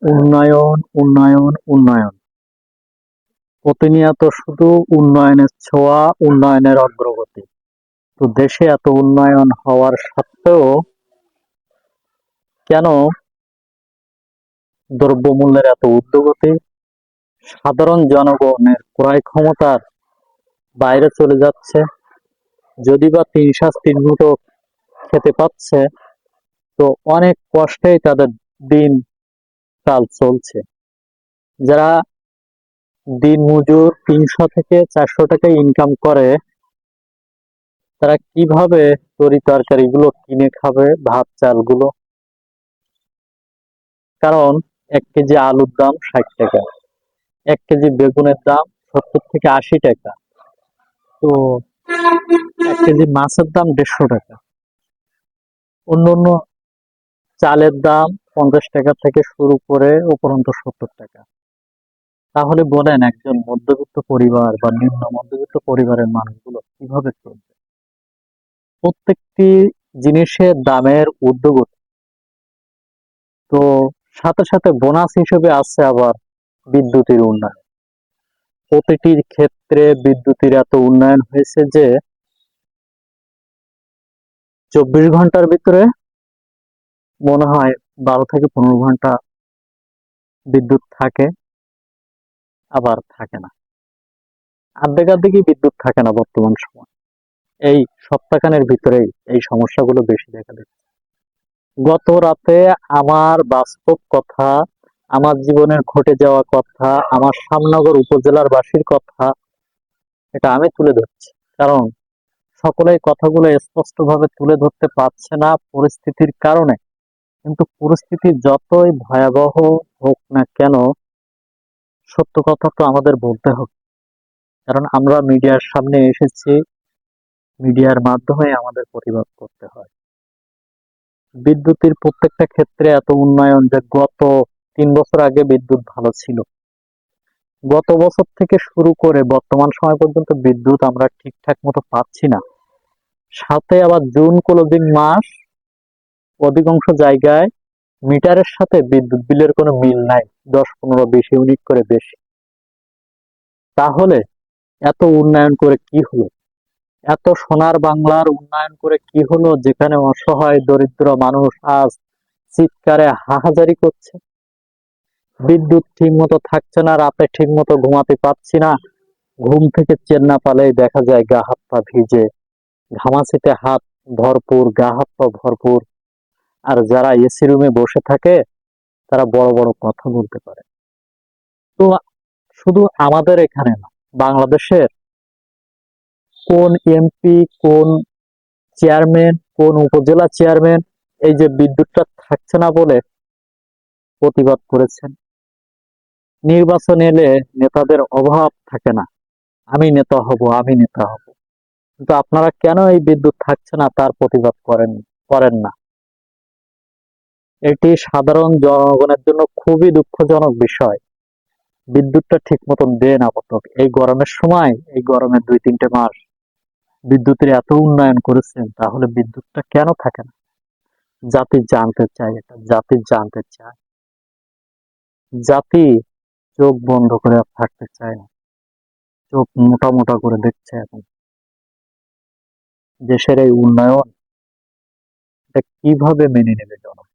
উন্নয়ন, উন্নয়ন, উন্নয়ন। প্রতিনিয়ত শুধু উন্নয়নের ছোঁয়া, উন্নয়নের অগ্রগতি। তো দেশে এত উন্নয়ন হওয়ার সত্ত্বেও কেন দ্রব্যমূল্যের এত ঊর্ধ্বগতি? সাধারণ জনগণের ক্রয় ক্ষমতার বাইরে চলে যাচ্ছে। যদি বা ৩ শ্বাস ৩ মুঠো খেতে পাচ্ছে, তো অনেক কষ্টেই তাদের দিন কাল চলছে। যারা দিন মজুর ৩০০ থেকে ৪০০ টাকা ইনকাম করে, তারা কিভাবে তরি তরকারি গুলো কিনে খাবে, ভাত চাল গুলো? কারণ ১ কেজি আলুর দাম ৬০ টাকা, ১ কেজি বেগুনের দাম ৭০ থেকে ৮০ টাকা, তো ১ কেজি মাছের দাম ১৫০ টাকা, অন্য অন্য চালের দাম ৫০ টাকা থেকে শুরু করে উপরন্ত ৭০ টাকা। তাহলে বলেন একজন মধ্যবিত্ত পরিবার বা নিম্ন মধ্যবিত্ত পরিবারের মানুষগুলো কিভাবে চলবে? প্রত্যেকটি জিনিসের দামের ঊর্ধ্বগতি। তো সাথে সাথে বোনাস হিসেবে আছে আবার বিদ্যুতের উন্নয়ন। প্রতিটির ক্ষেত্রে বিদ্যুতের এত উন্নয়ন হয়েছে যে ২৪ ঘন্টার ভিতরে মনে হয় ১২ থেকে ১৫ ঘন্টা বিদ্যুৎ থাকে, আবার থাকে না। অর্ধেক অর্ধেকই বিদ্যুৎ থাকে না বর্তমান সময়। এই সপ্তাহখানের ভিতরেই এই সমস্যাগুলো বেশি দেখা দিচ্ছে। গত রাতে আমার বাস্তব কথা, আমার জীবনের ঘটে যাওয়া কথা, আমার শ্যামনগর উপজেলার বাসীর কথা, এটা আমি তুলে ধরছি। কারণ সকলেই কথাগুলো স্পষ্টভাবে তুলে ধরতে পারছে না পরিস্থিতির কারণে। কিন্তু পরিস্থিতি যতই ভয়াবহ হোক না কেন, সত্য কথা তো আমাদের বলতে হবে। কারণ আমরা মিডিয়ার সামনে এসেছি, মিডিয়ার মাধ্যমে আমাদের প্রতিবাদ করতে হয়। বিদ্যুতের প্রত্যেকটা ক্ষেত্রে এত উন্নয়ন যে গত ৩ বছর আগে বিদ্যুৎ ভালো ছিল। গত বছর থেকে শুরু করে বর্তমান সময় পর্যন্ত বিদ্যুৎ আমরা ঠিকঠাক মতো পাচ্ছি না। সাথে আবার জুন ক্লোজিং মাস, অধিকাংশ জায়গায় মিটারের সাথে বিদ্যুৎ বিলের কোনো মিল নাই, ১০, ১৫, ২০ ইউনিট করে বেশি। তাহলে এত উন্নয়ন করে কি হলো? এত সোনার বাংলার উন্নয়ন করে কি হলো, যেখানে অসহায় দরিদ্র মানুষ আজ চিৎকারে হাহাজারি করছে? বিদ্যুৎ ঠিক মতো থাকছে না, রাতে ঠিক মতো ঘুমাতে পারছি না, ঘুম থেকে চেন না পালেই দেখা যায় গা হাত পা ভিজে, ঘামাচিতে হাত ভরপুর, গা হাত পা ভরপুর। আর যারা এসি রুমে বসে থাকে, তারা বড় বড় কথা বলতে পারে। তো শুধু আমাদের এখানে না, বাংলাদেশের কোন এমপি, কোন চেয়ারম্যান, কোন উপজেলা চেয়ারম্যান এই যে বিদ্যুৎটা থাকছে না বলে প্রতিবাদ করেছেন? নির্বাচন এলে নেতাদের অভাব থাকে না, আমি নেতা হব, আমি নেতা হব। কিন্তু আপনারা কেন এই বিদ্যুৎ থাকছে না তার প্রতিবাদ করেন না? এটি সাধারণ জনগণের জন্য খুবই দুঃখজনক বিষয়। বিদ্যুৎটা ঠিক মতন দেন আপাতত। এই গরমের সময়, এই গরমের ২-৩ মাস বিদ্যুতের এত উন্নয়ন করেছেন, তাহলে বিদ্যুৎটা কেন থাকে না? জাতি জানতে চায়, এটা জাতি জানতে চায়। জাতি চোখ বন্ধ করে আর থাকতে চায় না, চোখ মোটা মোটা করে দেখছে এখন। দেশের এই উন্নয়ন এটা কিভাবে মেনে নেবে জনগণ?